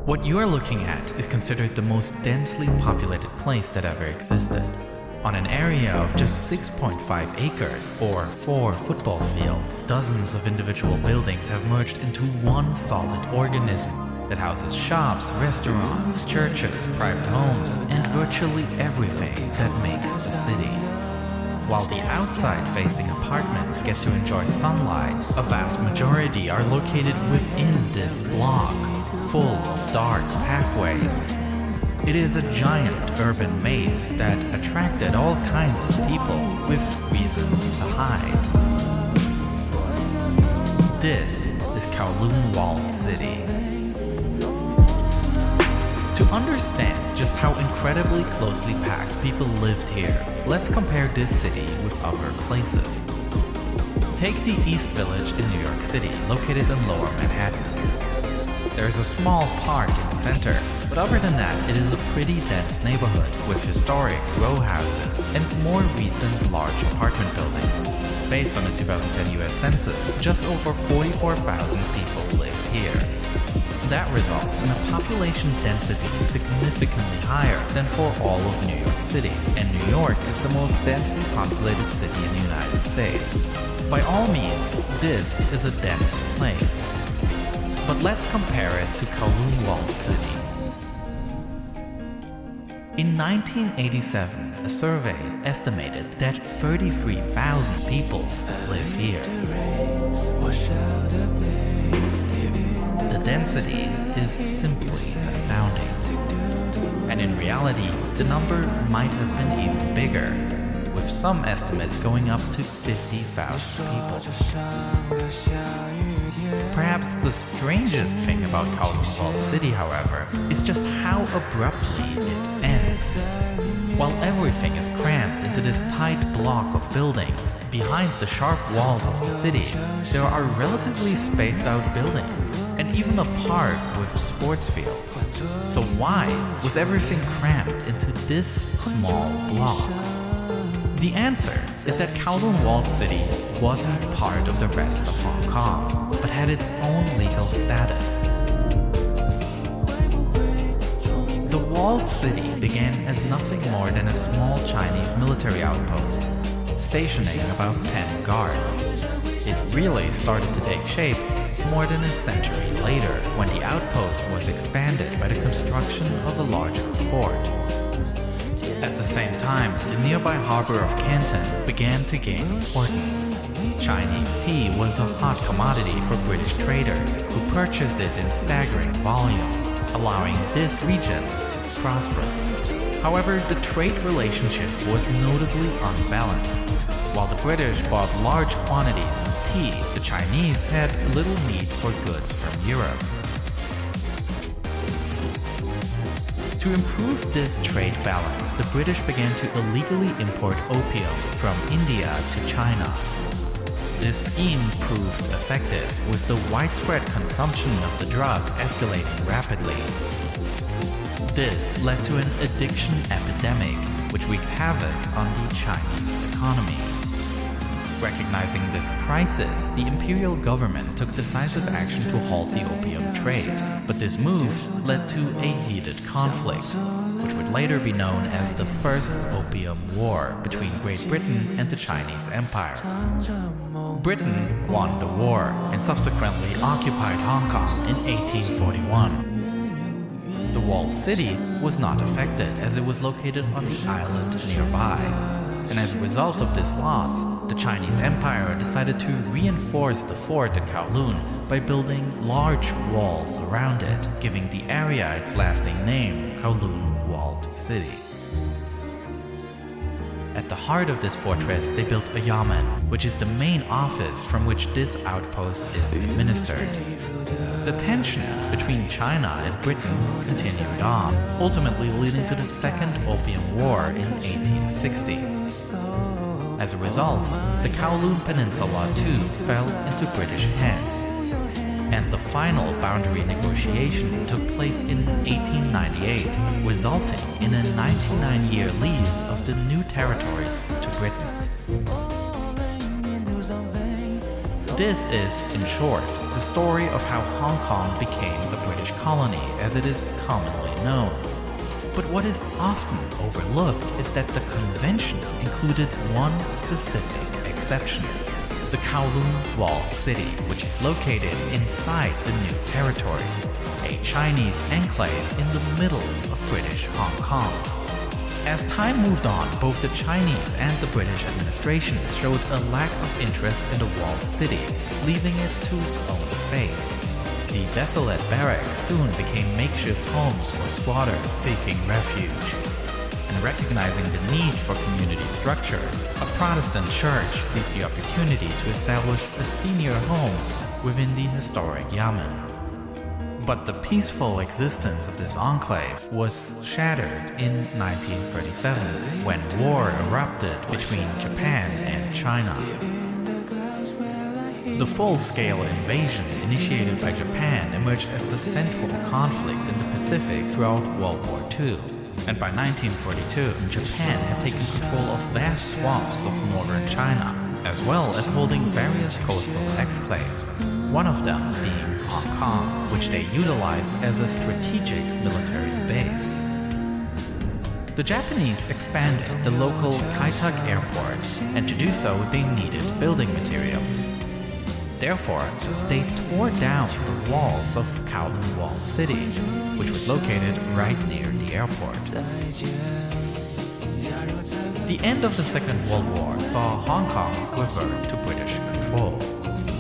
What you are looking at is considered the most densely populated place that ever existed. On an area of just 6.5 acres, or 4 football fields, dozens of individual buildings have merged into one solid organism that houses shops, restaurants, churches, private homes, and virtually everything that makes a city. While the outside-facing apartments get to enjoy sunlight, a vast majority are located within this block, full of dark pathways. It is a giant urban maze that attracted all kinds of people with reasons to hide. This is Kowloon Walled City. To understand just how incredibly closely packed people lived here, let's compare this city with other places. Take the East Village in New York City, located in Lower Manhattan. There's a small park in the center, but other than that, it is a pretty dense neighborhood with historic row houses and more recent large apartment buildings. Based on the 2010 US Census, just over 44,000 people live here. That results in a population density significantly higher than for all of New York City, and New York is the most densely populated city in the United States. By all means, this is a dense place. But let's compare it to Kowloon Walled City. In 1987, a survey estimated that 33,000 people live here. The density is simply astounding. And in reality, the number might have been even bigger, with some estimates going up to 50,000 people. Perhaps the strangest thing about Kowloon Walled City, however, is just how abruptly it ends. While everything is crammed into this tight block of buildings, behind the sharp walls of the city, there are relatively spaced out buildings, and even a park with sports fields. So why was everything crammed into this small block? The answer is that Kowloon Walled City wasn't part of the rest of Hong Kong, but had its own legal status. The walled city began as nothing more than a small Chinese military outpost, stationing about 10 guards. It really started to take shape more than a century later, when the outpost was expanded by the construction of a larger fort. At the same time, the nearby harbor of Canton began to gain importance. Chinese tea was a hot commodity for British traders, who purchased it in staggering volumes, allowing this region to prosper. However, the trade relationship was notably unbalanced. While the British bought large quantities of tea, the Chinese had little need for goods from Europe. To improve this trade balance, the British began to illegally import opium from India to China. This scheme proved effective, with the widespread consumption of the drug escalating rapidly. This led to an addiction epidemic, which wreaked havoc on the Chinese economy. Recognizing this crisis, the imperial government took decisive action to halt the opium trade. But this move led to a heated conflict, which would later be known as the First Opium War between Great Britain and the Chinese Empire. Britain won the war and subsequently occupied Hong Kong in 1841. The walled city was not affected, as it was located on the island nearby. And as a result of this loss, the Chinese Empire decided to reinforce the fort at Kowloon by building large walls around it, giving the area its lasting name, Kowloon Walled City. At the heart of this fortress, they built a yamen, which is the main office from which this outpost is administered. The tensions between China and Britain continued on, ultimately leading to the Second Opium War in 1860. As a result, the Kowloon Peninsula too fell into British hands, and the final boundary negotiation took place in 1898, resulting in a 99-year lease of the new territories to Britain. This is, in short, the story of how Hong Kong became a British British colony as it is commonly known. But what is often overlooked is that the convention included one specific exception: the Kowloon Walled City, which is located inside the new territories, a Chinese enclave in the middle of British Hong Kong. As time moved on, both the Chinese and the British administrations showed a lack of interest in the walled city, leaving it to its own fate. The desolate barracks soon became makeshift homes for squatters seeking refuge. And recognizing the need for community structures, a Protestant church seized the opportunity to establish a senior home within the historic Yamen. But the peaceful existence of this enclave was shattered in 1937 when war erupted between Japan and China. The full-scale invasion initiated by Japan emerged as the central conflict in the Pacific throughout World War II. And by 1942, Japan had taken control of vast swaths of northern China, as well as holding various coastal exclaves, one of them being Hong Kong, which they utilized as a strategic military base. The Japanese expanded the local Kai-tak airport, and to do so they needed building materials. Therefore, they tore down the walls of Kowloon Walled City, which was located right near the airport. The end of the Second World War saw Hong Kong revert to British control.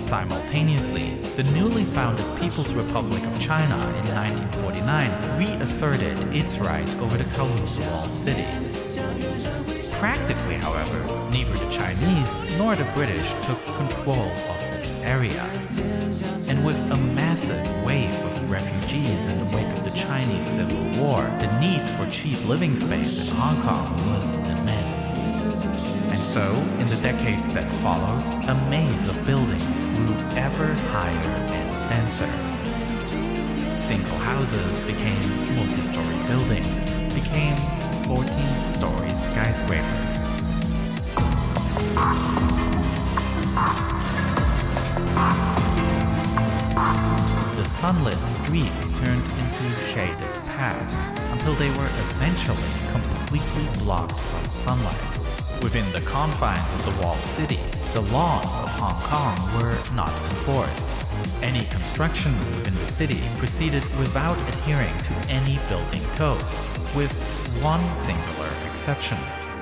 Simultaneously, the newly founded People's Republic of China in 1949 reasserted its right over the Kowloon Walled City. Practically, however, neither the Chinese nor the British took control of this area. And with a massive wave of refugees in the wake of the Chinese Civil War, the need for cheap living space in Hong Kong was immense. And so, in the decades that followed, a maze of buildings grew ever higher and denser. Single houses became multi-story buildings, became 14-story skyscrapers. The sunlit streets turned into shaded paths until they were eventually completely blocked from sunlight. Within the confines of the walled city, the laws of Hong Kong were not enforced. Any construction within the city proceeded without adhering to any building codes, with one singular exception.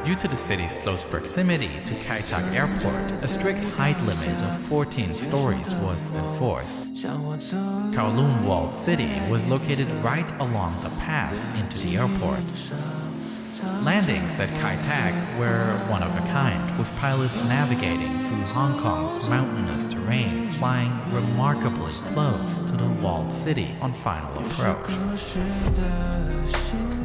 Due to the city's close proximity to Kai-tak Airport, a strict height limit of 14 stories was enforced. Kowloon Walled City was located right along the path into the airport. Landings at Kai-tak were one of a kind, with pilots navigating through Hong Kong's mountainous terrain, flying remarkably close to the walled city on final approach.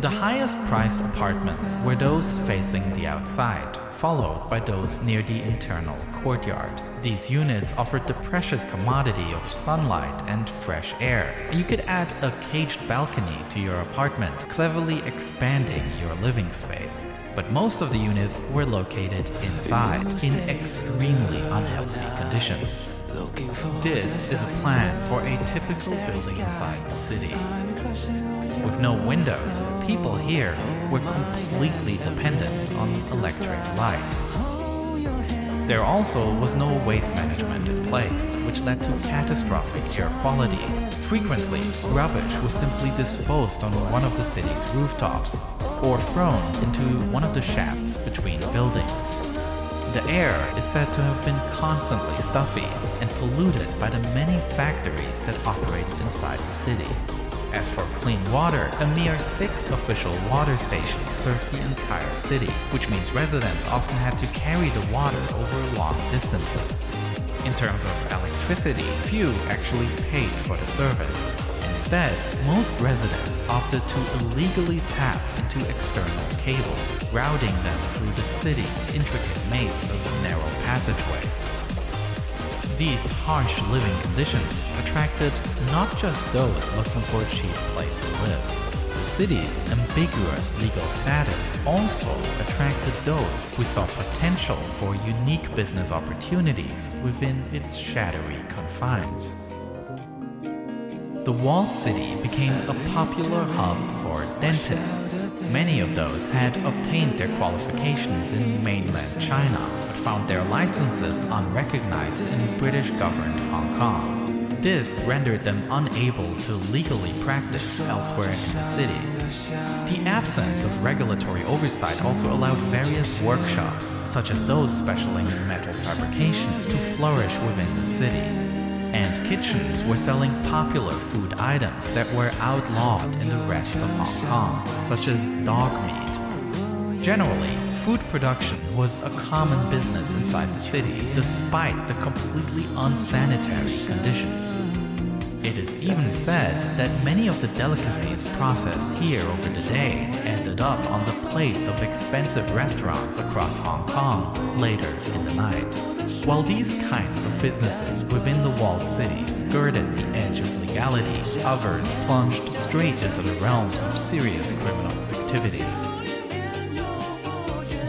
The highest priced apartments were those facing the outside, followed by those near the internal courtyard. These units offered the precious commodity of sunlight and fresh air. You could add a caged balcony to your apartment, cleverly expanding your living space. But most of the units were located inside, in extremely unhealthy conditions. This is a plan for a typical building inside the city. With no windows, people here were completely dependent on electric light. There also was no waste management in place, which led to catastrophic air quality. Frequently, rubbish was simply disposed on one of the city's rooftops, or thrown into one of the shafts between buildings. The air is said to have been constantly stuffy and polluted by the many factories that operated inside the city. As for clean water, a mere 6 official water stations served the entire city, which means residents often had to carry the water over long distances. In terms of electricity, few actually paid for the service. Instead, most residents opted to illegally tap into external cables, routing them through the city's intricate maze of narrow passageways. These harsh living conditions attracted not just those looking for a cheap place to live. The city's ambiguous legal status also attracted those who saw potential for unique business opportunities within its shadowy confines. The walled city became a popular hub for dentists. Many of those had obtained their qualifications in mainland China, but found their licenses unrecognized in British-governed Hong Kong. This rendered them unable to legally practice elsewhere in the city. The absence of regulatory oversight also allowed various workshops, such as those specializing in metal fabrication, to flourish within the city. And kitchens were selling popular food items that were outlawed in the rest of Hong Kong, such as dog meat. Generally, food production was a common business inside the city, despite the completely unsanitary conditions. It is even said that many of the delicacies processed here over the day ended up on the plates of expensive restaurants across Hong Kong later in the night. While these kinds of businesses within the walled city skirted the edge of legality, others plunged straight into the realms of serious criminal activity.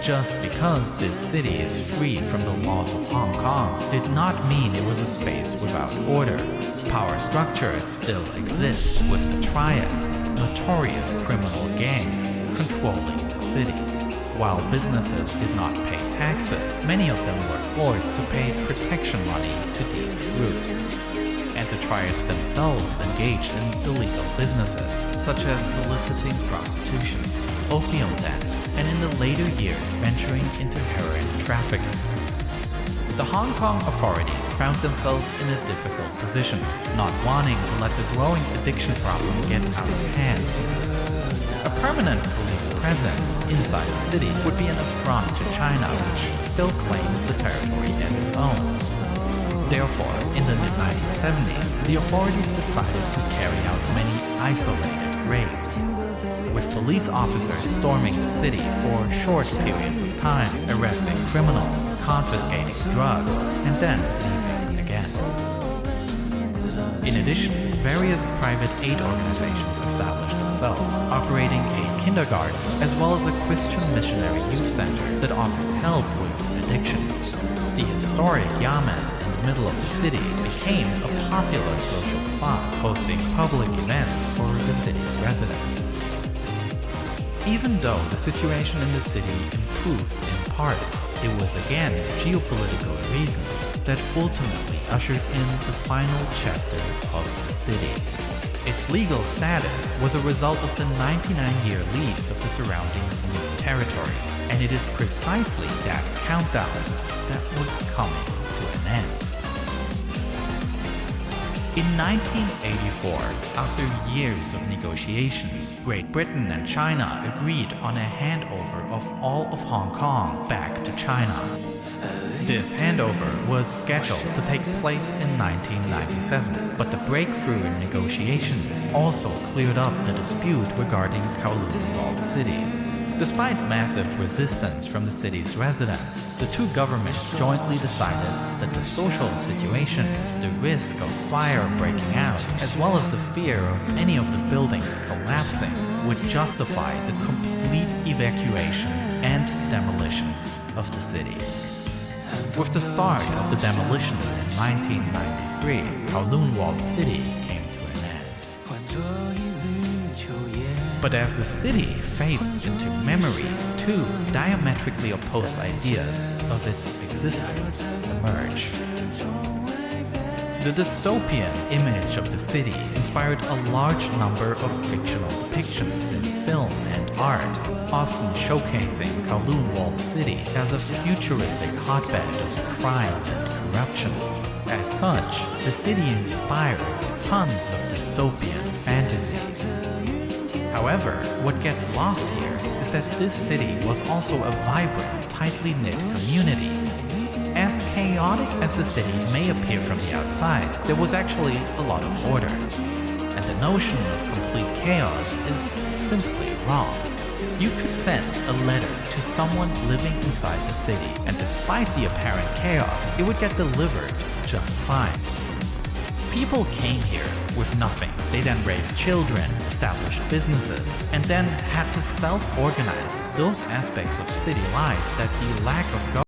Just because this city is free from the laws of Hong Kong did not mean it was a space without order. Power structures still exist, with the triads, notorious criminal gangs, controlling the city. While businesses did not pay taxes, many of them were forced to pay protection money to these groups. And the triads themselves engaged in illegal businesses, such as soliciting prostitution, opium dens, and in the later years venturing into heroin trafficking. The Hong Kong authorities found themselves in a difficult position, not wanting to let the growing addiction problem get out of hand. A permanent police presence inside the city would be an affront to China, which still claims the territory as its own. Therefore, in the mid-1970s, the authorities decided to carry out many isolated raids, with police officers storming the city for short periods of time, arresting criminals, confiscating drugs, and then leaving again. In addition, various private aid organizations established themselves, operating a kindergarten as well as a Christian missionary youth center that offers help with addiction. The historic Yamen in the middle of the city became a popular social spot, hosting public events for the city's residents. Even though the situation in the city improved in parts, it was again geopolitical reasons that ultimately ushered in the final chapter of the city. Its legal status was a result of the 99-year lease of the surrounding new territories, and it is precisely that countdown that was coming to an end. In 1984, after years of negotiations, Great Britain and China agreed on a handover of all of Hong Kong back to China. This handover was scheduled to take place in 1997, but the breakthrough in negotiations also cleared up the dispute regarding Kowloon Walled City. Despite massive resistance from the city's residents, the two governments jointly decided that the social situation, the risk of fire breaking out, as well as the fear of any of the buildings collapsing, would justify the complete evacuation and demolition of the city. With the start of the demolition in 1993, Kowloon Walled City came to an end. But as the city fades into memory, two diametrically opposed ideas of its existence emerge. The dystopian image of the city inspired a large number of fictional depictions in film and art, often showcasing Kowloon Walled City as a futuristic hotbed of crime and corruption. As such, the city inspired tons of dystopian fantasies. However, what gets lost here is that this city was also a vibrant, tightly knit community. As chaotic as the city may appear from the outside, there was actually a lot of order. And the notion of complete chaos is simply wrong. You could send a letter to someone living inside the city, and despite the apparent chaos, it would get delivered just fine. People came here with nothing. They then raised children, established businesses, and then had to self-organize those aspects of city life that the lack of government